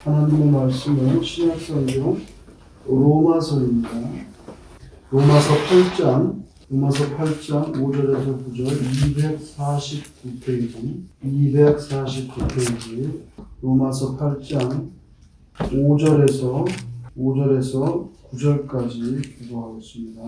하나님의 말씀은 신약성경 로마서입니다. 로마서 8장 5절에서 9절 249페이지 로마서 8장 5절에서 9절까지 기도하겠습니다.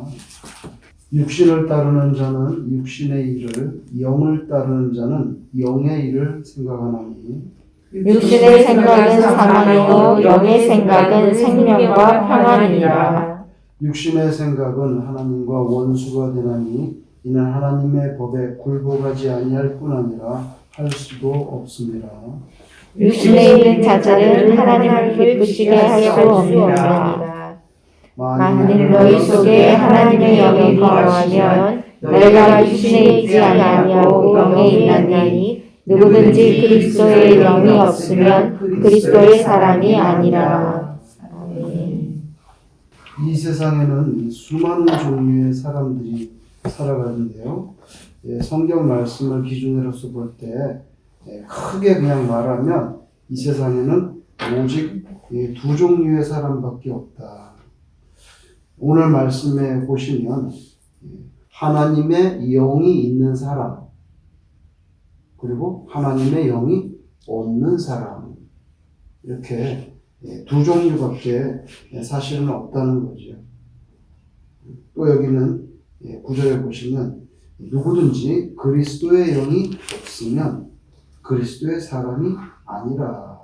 육신을 따르는 자는 육신의 일을, 영을 따르는 자는 영의 일을 생각하나니 육신의 생각은 사망이요 영의 생각은 생명과 평안이니라. 육신의 생각은 하나님과 원수가 되나니 이는 하나님의 법에 굴복하지 아니할 뿐 아니라 할 수도 없습니다. 육신에 있는 자들은 하나님을 기쁘시게 할 수 없느니라. 만일 너희 속에 하나님의 영이 거하면 너희가 육신에 있지 아니하고 영에 있나니 누구든지 그리스도의 영이 없으면 그리스도의 사람이 아니라. 아멘. 이 세상에는 수많은 종류의 사람들이 살아가는데요. 성경 말씀을 기준으로서 볼 때 크게 그냥 말하면 이 세상에는 오직 두 종류의 사람밖에 없다. 오늘 말씀에 보시면 하나님의 영이 있는 사람 그리고 하나님의 영이 없는 사람 이렇게 두 종류밖에 사실은 없다는 거죠. 또 여기는 9절에 보시면 누구든지 그리스도의 영이 없으면 그리스도의 사람이 아니라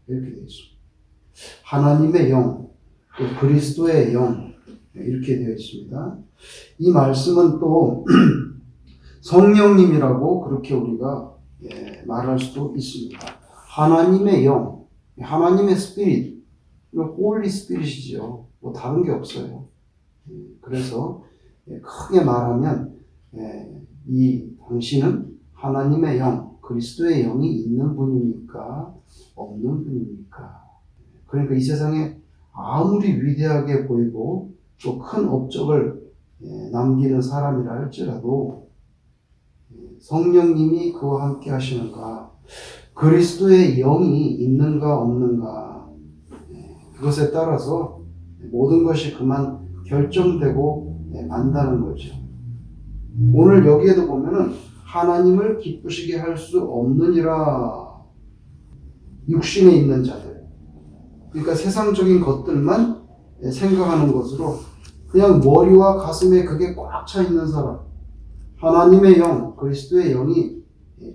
이렇게 되어 있습니다. 하나님의 영, 또 그리스도의 영 이렇게 되어 있습니다. 이 말씀은 또 성령님이라고 그렇게 우리가 말할 수도 있습니다. 하나님의 영, 하나님의 스피릿, 홀리 스피릿이죠. 뭐 다른 게 없어요. 그래서 크게 말하면 이 당신은 하나님의 영, 그리스도의 영이 있는 분입니까? 없는 분입니까? 그러니까 이 세상에 아무리 위대하게 보이고 또 큰 업적을 남기는 사람이라 할지라도 성령님이 그와 함께 하시는가, 그리스도의 영이 있는가 없는가, 그것에 따라서 모든 것이 그만 결정되고 만다는 거죠. 오늘 여기에도 보면은 하나님을 기쁘시게 할 수 없느니라. 육신에 있는 자들, 그러니까 세상적인 것들만 생각하는 것으로 그냥 머리와 가슴에 그게 꽉 차 있는 사람, 하나님의 영, 그리스도의 영이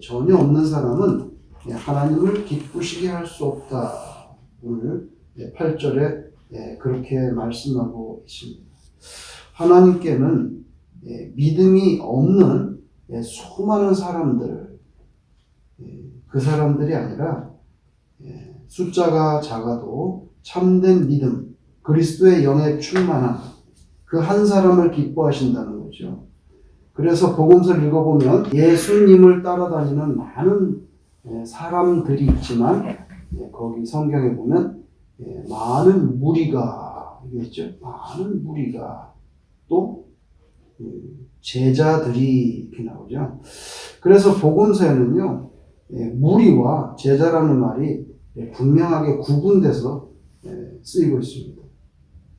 전혀 없는 사람은 하나님을 기쁘시게 할 수 없다. 오늘 8절에 그렇게 말씀하고 있습니다. 하나님께는 믿음이 없는 수많은 사람들, 그 사람들이 아니라 숫자가 작아도 참된 믿음, 그리스도의 영에 충만한 그 한 사람을 기뻐하신다는 거죠. 그래서 복음서를 읽어보면 예수님을 따라다니는 많은 사람들이 있지만 거기 성경에 보면 많은 무리가 있죠. 많은 무리가 또 제자들이 이렇게 나오죠. 그래서 복음서에는요 무리와 제자라는 말이 분명하게 구분돼서 쓰이고 있습니다.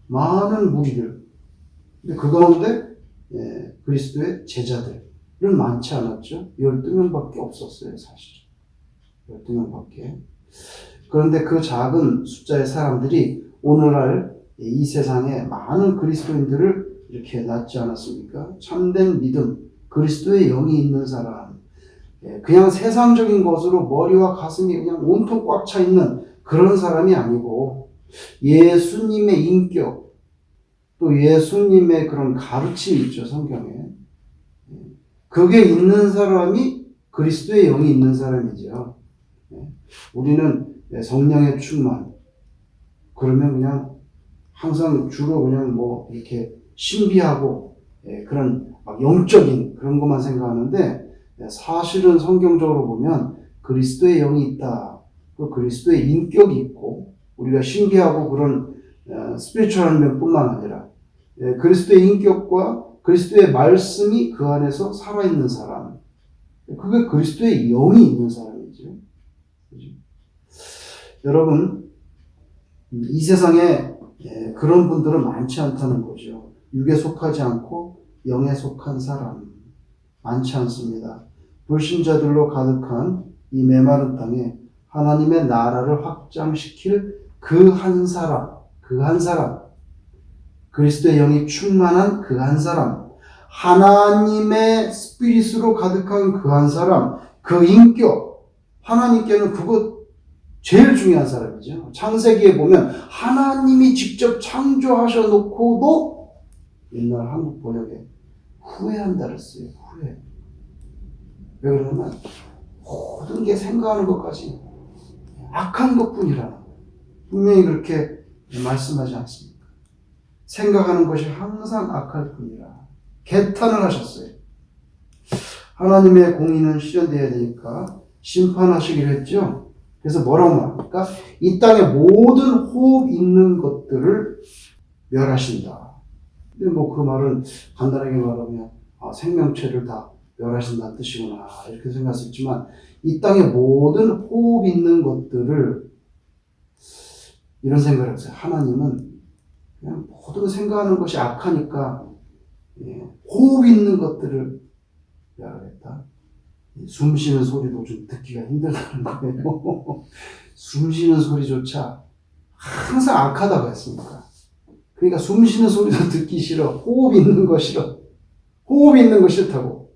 많은 무리들, 근데 그 가운데 그리스도의 제자들은 많지 않았죠. 12명밖에 없었어요, 사실. 12명밖에. 그런데 그 작은 숫자의 사람들이 오늘날 이 세상에 많은 그리스도인들을 이렇게 낳지 않았습니까? 참된 믿음, 그리스도의 영이 있는 사람, 그냥 세상적인 것으로 머리와 가슴이 그냥 온통 꽉 차 있는 그런 사람이 아니고 예수님의 인격, 또 예수님의 그런 가르침이 있죠, 성경에. 그게 있는 사람이 그리스도의 영이 있는 사람이죠. 우리는 성령의 충만, 그러면 그냥 항상 주로 그냥 뭐 이렇게 신비하고 그런 막 영적인 그런 것만 생각하는데 사실은 성경적으로 보면 그리스도의 영이 있다. 그 그리스도의 인격이 있고 우리가 신기하고 그런 스피리추얼한 면뿐만 아니라 그리스도의 인격과 그리스도의 말씀이 그 안에서 살아있는 사람, 그게 그리스도의 영이 있는 사람이죠. 그렇죠? 여러분, 이 세상에 그런 분들은 많지 않다는 거죠. 육에 속하지 않고 영에 속한 사람 많지 않습니다. 불신자들로 가득한 이 메마른 땅에 하나님의 나라를 확장시킬 그 한 사람, 그리스도의 영이 충만한 그 한 사람, 하나님의 스피릿으로 가득한 그 한 사람, 그 인격, 하나님께는 그것 제일 중요한 사람이죠. 창세기에 보면 하나님이 직접 창조하셔 놓고도 옛날 한국 번역에 후회한다 그랬어요. 후회. 왜 그러냐면 모든 게 생각하는 것까지 악한 것뿐이라 분명히 그렇게 말씀하지 않습니까? 생각하는 것이 항상 악할 뿐이라 개탄을 하셨어요. 하나님의 공의는 실현되어야 되니까 심판하시기로 했죠. 그래서 뭐라고 말합니까? 이 땅의 모든 호흡 있는 것들을 멸하신다. 근데 뭐 그 말은 간단하게 말하면 생명체를 다 멸하신다는 뜻이구나 이렇게 생각할 수 있지만 이 땅의 모든 호흡 있는 것들을 이런 생각을 했어요. 하나님은 그냥 모든 생각하는 것이 악하니까 호흡 있는 것들을 멸하겠다. 숨 쉬는 소리도 좀 듣기가 힘들다는 거예요. 숨 쉬는 소리조차 항상 악하다고 했습니다. 그러니까 숨 쉬는 소리도 듣기 싫어. 호흡 있는 거 싫어. 호흡 있는 거 싫다고.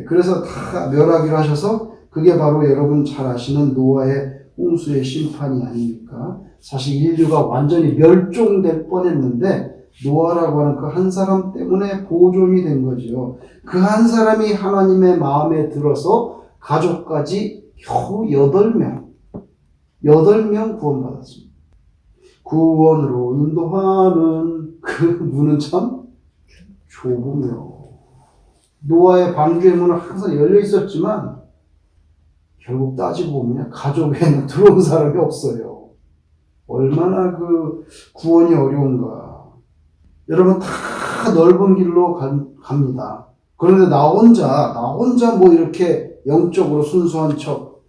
그래서 다 멸하기로 하셔서 그게 바로 여러분 잘 아시는 노아의 홍수의 심판이 아닙니까? 사실 인류가 완전히 멸종될 뻔했는데 노아라고 하는 그 한 사람 때문에 보존이 된 거죠. 그 한 사람이 하나님의 마음에 들어서 가족까지 겨우 8명 구원받았습니다. 구원으로 인도하는 그 문은 참 좁으며 노아의 방주의 문은 항상 열려 있었지만 결국 따지고 보면 가족에는 들어온 사람이 없어요. 얼마나 그 구원이 어려운가. 여러분 다 넓은 길로 갑니다. 그런데 나 혼자 뭐 이렇게 영적으로 순수한 척,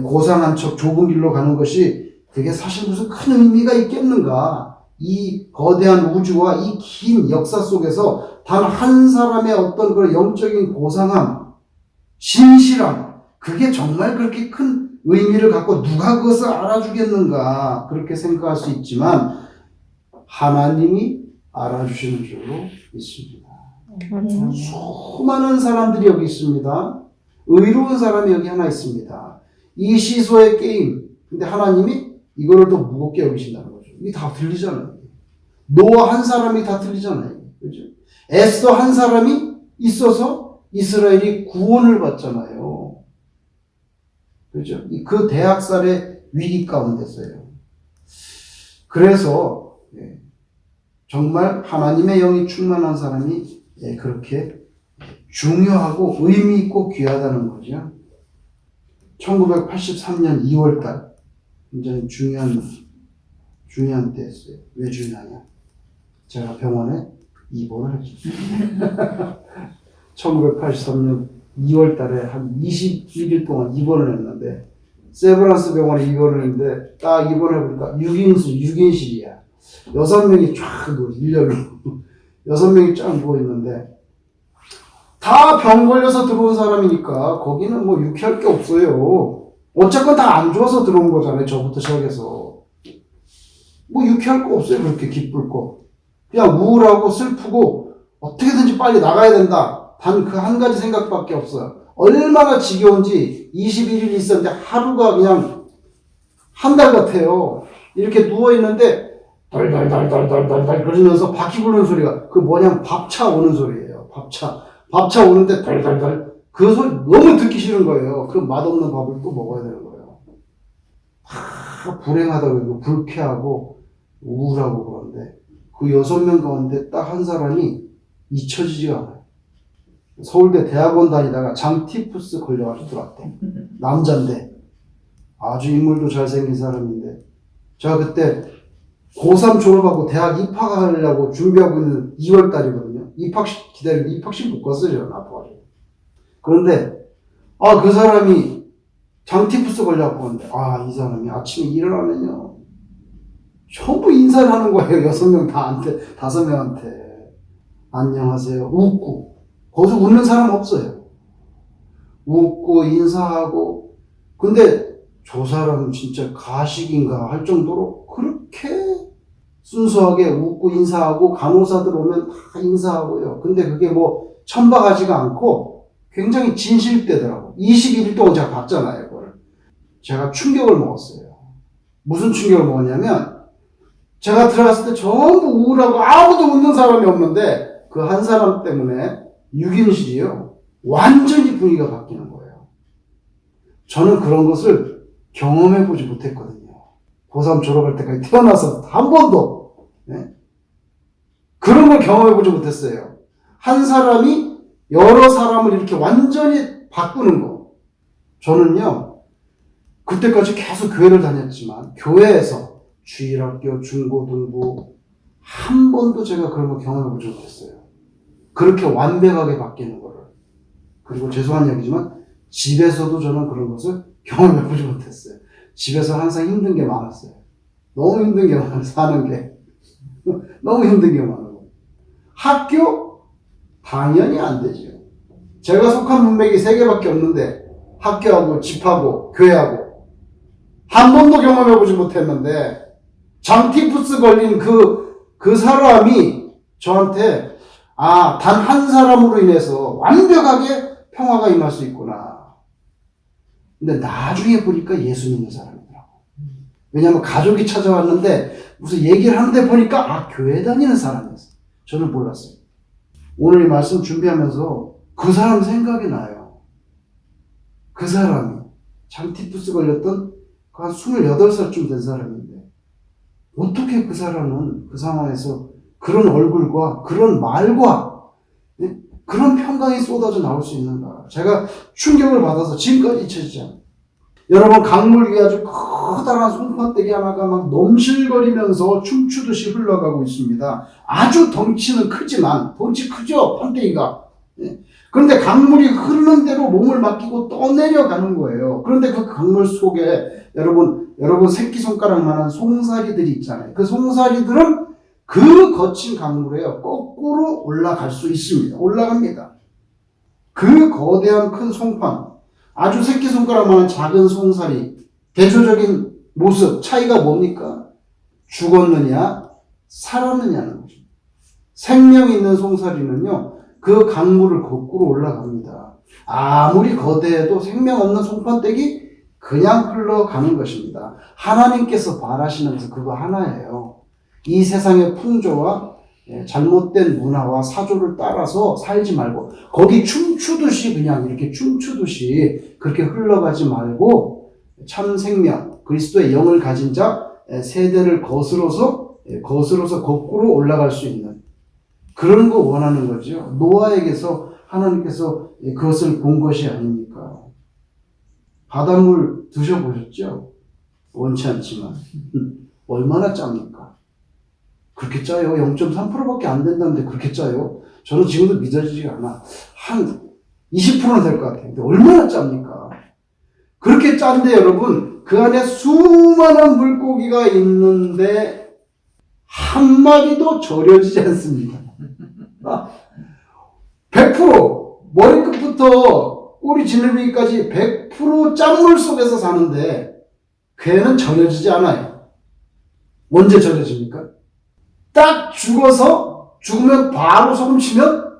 고상한 척 좁은 길로 가는 것이 그게 사실 무슨 큰 의미가 있겠는가. 이 거대한 우주와 이 긴 역사 속에서 단 한 사람의 어떤 그런 영적인 고상함, 신실함, 그게 정말 그렇게 큰 의미를 갖고 누가 그것을 알아주겠는가 그렇게 생각할 수 있지만 하나님이 알아주시는 줄로 있습니다. 수많은 사람들이 여기 있습니다. 의로운 사람이 여기 하나 있습니다. 이 시소의 게임. 근데 하나님이 이거를 더 무겁게 여기신다는 거죠. 이게 다 들리잖아요. 노아 한 사람이 다 들리잖아요. 그죠? 에스더 한 사람이 있어서 이스라엘이 구원을 받잖아요. 그죠? 그 대학살의 위기 가운데서요. 그래서 정말 하나님의 영이 충만한 사람이 그렇게 중요하고 의미 있고 귀하다는 거죠. 1983년 2월달 굉장히 중요한 때였어요. 왜 중요하냐? 제가 병원에 입원을 했죠. 1983년 2월달에 한 21일 동안 입원을 했는데 세브란스 병원에 입원을 했는데 딱 입원해보니까 6인실이야. 6명이 쫙 누워 일렬로 6명이 쫙 누워있는데 다 병 걸려서 들어온 사람이니까 거기는 뭐 유쾌할 게 없어요. 어쨌건 다 안 좋아서 들어온 거잖아요. 저부터 시작해서 뭐 유쾌할 거 없어요. 그렇게 기쁠 거 그냥 우울하고 슬프고 어떻게든지 빨리 나가야 된다. 단 그 한 가지 생각밖에 없어요. 얼마나 지겨운지 21일 있었는데 하루가 그냥 한 달 같아요. 이렇게 누워있는데 덜덜덜덜덜덜 그러면서 바퀴 굴는 소리가 그 뭐냐면 밥차 오는 소리예요. 밥차 오는데 덜덜덜 그 소리 너무 듣기 싫은 거예요. 그 맛없는 밥을 또 먹어야 되는 거예요. 다 불행하다고 그러고 불쾌하고 우울하고 그런데 그 6명 가운데 딱 한 사람이 잊혀지지가 않아요. 서울대 대학원 다니다가 장티푸스 걸려가지고 들어왔대. 남잔데 아주 인물도 잘생긴 사람인데 제가 그때 고3 졸업하고 대학 입학하려고 준비하고 있는 2월달이거든요. 입학식 기다리는데 입학식 못 갔어요. 아파가지고. 그런데 그 사람이 장티푸스 걸려갖고 하는데 이 사람이 아침에 일어나면요 전부 인사를 하는 거예요. 6명 다한테, 5명한테. 안녕하세요. 웃고. 거기서 웃는 사람 없어요. 웃고 인사하고. 근데 저 사람은 진짜 가식인가 할 정도로 그렇게 순수하게 웃고 인사하고, 간호사들 오면 다 인사하고요. 근데 그게 뭐 천박하지가 않고 굉장히 진실되더라고. 21일 동안 제가 봤잖아요, 그걸. 제가 충격을 먹었어요. 무슨 충격을 먹었냐면, 제가 들어갔을 때 전부 우울하고 아무도 웃는 사람이 없는데, 그 한 사람 때문에 6인실이요. 완전히 분위기가 바뀌는 거예요. 저는 그런 것을 경험해보지 못했거든요. 고3 졸업할 때까지 태어나서 한 번도, 네? 그런 걸 경험해보지 못했어요. 한 사람이 여러 사람을 이렇게 완전히 바꾸는 거. 저는요, 그때까지 계속 교회를 다녔지만, 교회에서 주일학교, 중고등부, 한 번도 제가 그런 걸 경험해보지 못했어요. 그렇게 완벽하게 바뀌는 거를. 그리고 죄송한 얘기지만, 집에서도 저는 그런 것을 경험해보지 못했어요. 집에서 항상 힘든 게 많았어요. 너무 힘든 게 많아요, 사는 게. 너무 힘든 게 많아요. 학교? 당연히 안 되죠. 제가 속한 문맥이 3개밖에 없는데, 학교하고, 집하고, 교회하고, 한 번도 경험해보지 못했는데, 장티푸스 걸린 그 사람이 저한테, 아, 단 한 사람으로 인해서 완벽하게 평화가 임할 수 있구나. 근데 나중에 보니까 예수 믿는 사람이더라고. 왜냐하면 가족이 찾아왔는데, 무슨 얘기를 하는데 보니까, 아, 교회 다니는 사람이었어. 저는 몰랐어요. 오늘 이 말씀 준비하면서 그 사람 생각이 나요. 그 사람이 장티푸스 걸렸던 한 28살쯤 된 사람인데 어떻게 그 사람은 그 상황에서 그런 얼굴과 그런 말과 그런 평강이 쏟아져 나올 수 있는가. 제가 충격을 받아서 지금까지 잊혀지지 않아요. 여러분, 강물 위에 아주 커다란 송파떼기 하나가 막 넘실거리면서 춤추듯이 흘러가고 있습니다. 아주 덩치는 크지만, 덩치 크죠? 판떼기가. 그런데 강물이 흐르는 대로 몸을 맡기고 떠내려가는 거예요. 그런데 그 강물 속에 여러분 새끼손가락만한 송사리들이 있잖아요. 그 송사리들은 그 거친 강물에 거꾸로 올라갈 수 있습니다. 올라갑니다. 그 거대한 큰 송판, 아주 새끼손가락만한 작은 송사리, 대조적인 모습, 차이가 뭡니까? 죽었느냐, 살았느냐는 거죠. 생명 있는 송사리는요, 그 강물을 거꾸로 올라갑니다. 아무리 거대해도 생명 없는 송판떼기 그냥 흘러가는 것입니다. 하나님께서 바라시는 것은 그거 하나예요. 이 세상의 풍조와 잘못된 문화와 사조를 따라서 살지 말고 거기 춤추듯이 그냥 이렇게 춤추듯이 그렇게 흘러가지 말고 참 생명, 그리스도의 영을 가진 자 세대를 거스러서 거꾸로 올라갈 수 있는 그런 거 원하는 거죠. 노아에게서 하나님께서 그것을 본 것이 아닙니까? 바닷물 드셔보셨죠? 원치 않지만 얼마나 짭니까? 그렇게 짜요. 0.3%밖에 안 된다는데 그렇게 짜요. 저는 지금도 믿어지지가 않아. 한 20%는 될 것 같아요. 근데 얼마나 짭니까? 그렇게 짠데 여러분, 그 안에 수많은 물고기가 있는데 한 마리도 절여지지 않습니다. 100% 머리끝부터 꼬리 지느러미까지 100% 짠물 속에서 사는데 걔는 절여지지 않아요. 언제 절여집니까? 딱 죽으면 바로 소금 치면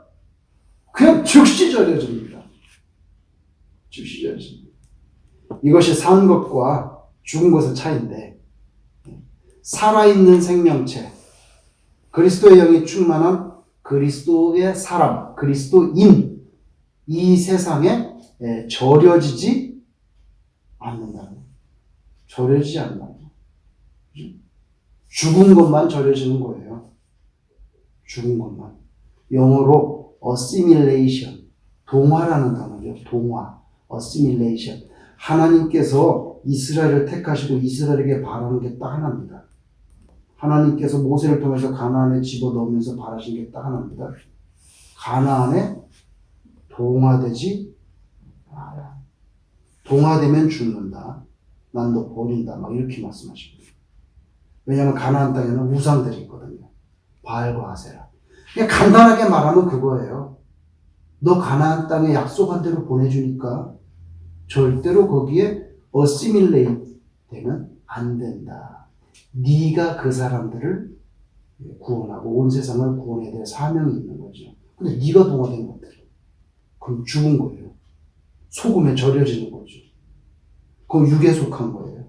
그냥 즉시 절여집니다. 즉시 절여집니다. 이것이 산 것과 죽은 것의 차이인데, 살아있는 생명체, 그리스도의 영이 충만한 그리스도의 사람, 그리스도인, 이 세상에 절여지지 않는다. 절여지지 않는다. 죽은 것만 절여지는 거예요. 죽은 것만. 영어로 assimilation, 동화라는 단어죠. 동화, assimilation. 하나님께서 이스라엘을 택하시고 이스라엘에게 바라는 게 딱 하나입니다. 하나님께서 모세를 통해서 가나안에 집어넣으면서 바라신 게 딱 하나입니다. 가나안에 동화되지 마라. 동화되면 죽는다. 난 너 버린다. 막 이렇게 말씀하십니다. 왜냐하면 가나안 땅에는 우상들이 있거든요. 바알과 아세라. 그냥 간단하게 말하면 그거예요. 너 가나안 땅에 약속한 대로 보내주니까 절대로 거기에 어시밀레이트 되면 안 된다. 네가 그 사람들을 구원하고 온 세상을 구원해야 될 사명이 있는 거죠. 근데 네가 동화되면 어떡해? 그럼 죽은 거예요. 소금에 절여지는 거죠. 그건 육에 속한 거예요.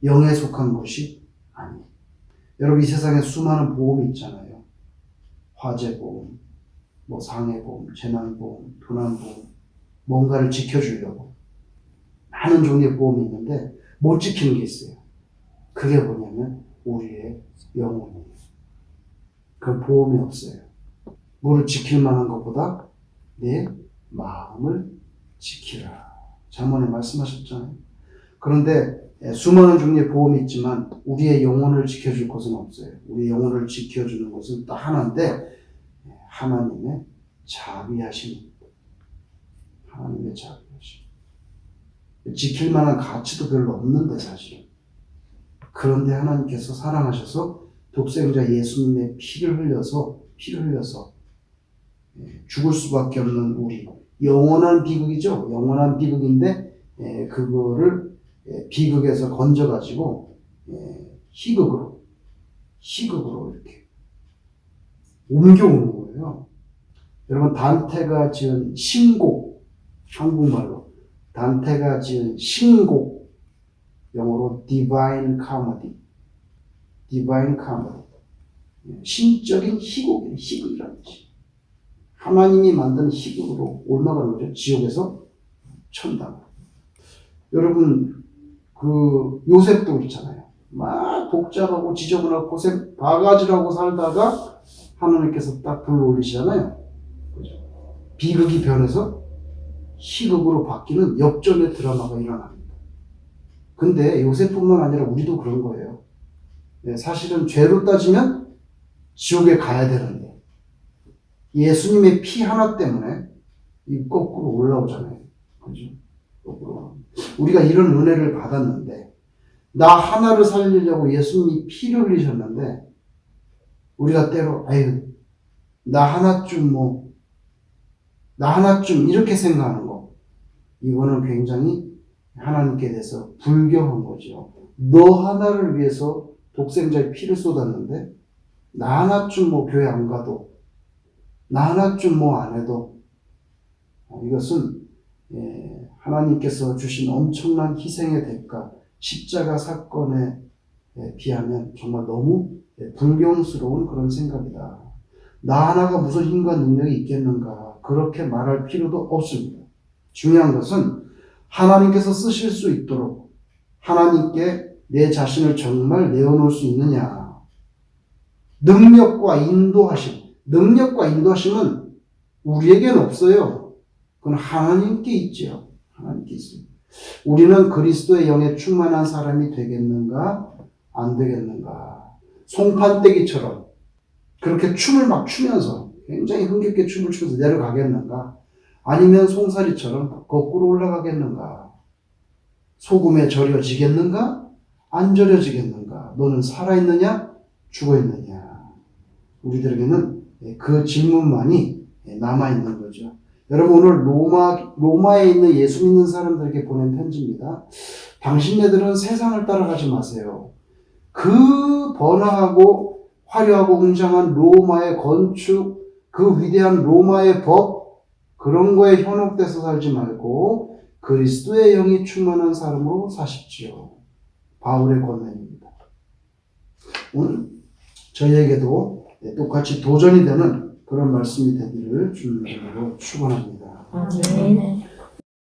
영에 속한 것이 아니에요. 여러분 이 세상에 수많은 보험이 있잖아요. 화재보험, 뭐 상해보험, 재난보험, 도난보험, 뭔가를 지켜주려고 많은 종류의 보험이 있는데 못 지키는 게 있어요. 그게 뭐냐면 우리의 영혼이에요. 그 보험이 없어요. 뭐를 지킬 만한 것보다 내 마음을 지키라. 잠언에 말씀하셨잖아요. 그런데 수많은 종류의 보험이 있지만 우리의 영혼을 지켜줄 것은 없어요. 우리의 영혼을 지켜주는 것은 딱 하나인데 하나님의 자비하심입니다. 하나님의 자비하심. 지킬 만한 가치도 별로 없는데 사실은. 그런데 하나님께서 사랑하셔서 독생자 예수님의 피를 흘려서 죽을 수밖에 없는 우리 영원한 비극이죠. 영원한 비극인데 그거를 비극에서 건져가지고 희극으로 이렇게 옮겨오는 거예요. 여러분 단테가 지은 신곡, 한국말로 단테가 지은 신곡, 영어로 Divine Comedy, 신적인 희극이라는 거지. 하나님이 만든 희극으로 올라가는 거죠. 지옥에서 천당. 여러분 그 요셉도 있잖아요. 막 복잡하고 지저분하고 고생 바가지라고 살다가 하나님께서 딱 불러올리시잖아요. 그죠? 비극이 변해서 희극으로 바뀌는 역전의 드라마가 일어납니다. 근데 요셉뿐만 아니라 우리도 그런 거예요. 사실은 죄로 따지면 지옥에 가야 되는데 예수님의 피 하나 때문에 이 거꾸로 올라오잖아요. 그죠? 거꾸로. 우리가 이런 은혜를 받았는데 나 하나를 살리려고 예수님이 피를 흘리셨는데 우리가 때로 나 하나쯤 이렇게 생각하는 거 이거는 굉장히 하나님께 대해서 불경한 거죠. 너 하나를 위해서 독생자의 피를 쏟았는데 나 하나쯤 교회 안 가도 나 하나쯤 안 해도 이것은 하나님께서 주신 엄청난 희생의 대가 십자가 사건에 비하면 정말 너무 불경스러운 그런 생각이다. 나 하나가 무슨 힘과 능력이 있겠는가 그렇게 말할 필요도 없습니다. 중요한 것은 하나님께서 쓰실 수 있도록 하나님께 내 자신을 정말 내어놓을 수 있느냐. 능력과 인도하심은 우리에게는 없어요. 그건 하나님께 있죠. 하나님께 있어요. 우리는 그리스도의 영에 충만한 사람이 되겠는가 안 되겠는가. 송판대기처럼 그렇게 춤을 막 추면서 굉장히 흥겹게 춤을 추면서 내려가겠는가 아니면 송사리처럼 거꾸로 올라가겠는가. 소금에 절여지겠는가 안 절여지겠는가. 너는 살아있느냐 죽어있느냐. 우리들에게는 그 질문만이 남아있는 거죠. 여러분 오늘 로마에 있는 예수 믿는 사람들에게 보낸 편지입니다. 당신네들은 세상을 따라가지 마세요. 그 번화하고 화려하고 웅장한 로마의 건축, 그 위대한 로마의 법 그런 거에 현혹돼서 살지 말고 그리스도의 영이 충만한 사람으로 사십시오. 바울의 권면입니다. 오늘 저희에게도 똑같이 도전이 되는 그런 말씀이 되기를 주님으로 축원합니다. 아멘.